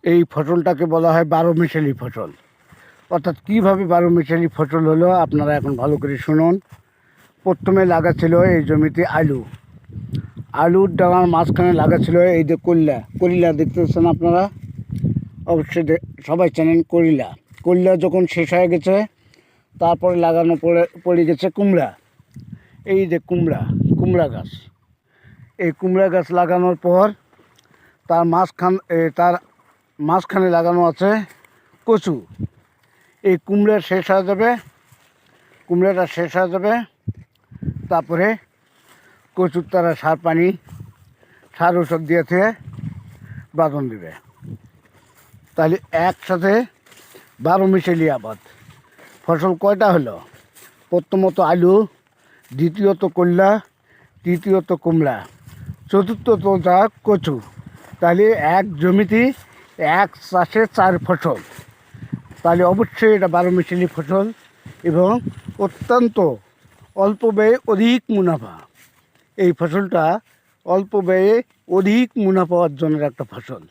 এই ফসলটাকে বলা হয় 12 মিশালি ফসল। অর্থাৎ কীভাবে 12 মিশালি ফসল হলো আপনারা এখন ভালো করে শুনুন। প্রথমে লাগা ছিল এই জমিতে আলুর ডাঙার মাঝখানে লাগা ছিল এই যে কলিলা দেখতেছেন আপনারা, অবশ্যই সবাই চেনেন কলিলা যখন শেষ হয়ে গেছে তারপরে লাগানো পড়ে গেছে কুমড়া। এই যে কুমড়া গাছ, এই কুমড়া গাছ লাগানোর পর তার মাঝখানে লাগানো আছে কচু। এই কুমড়াটা শেষ হয়ে যাবে তারপরে কচুর তারা সার ওষুধ দিয়েছে বাঁধন দেবে। তাহলে একসাথে 12 মিশালি আবাদ। ফসল কয়টা হলো? প্রথমত আলু, দ্বিতীয়ত কল্যা, তৃতীয়ত কুমড়া, চতুর্থত যা কচু। তাহলে এক জমিতে এক চাষে 4 ফসল। তাহলে অবশ্যই এটা 12 মিশালি ফসল এবং অত্যন্ত অল্প ব্যয়ে অধিক মুনাফা। এই ফসলটা অল্প ব্যয়ে অধিক মুনাফা অর্জনের একটা ফসল।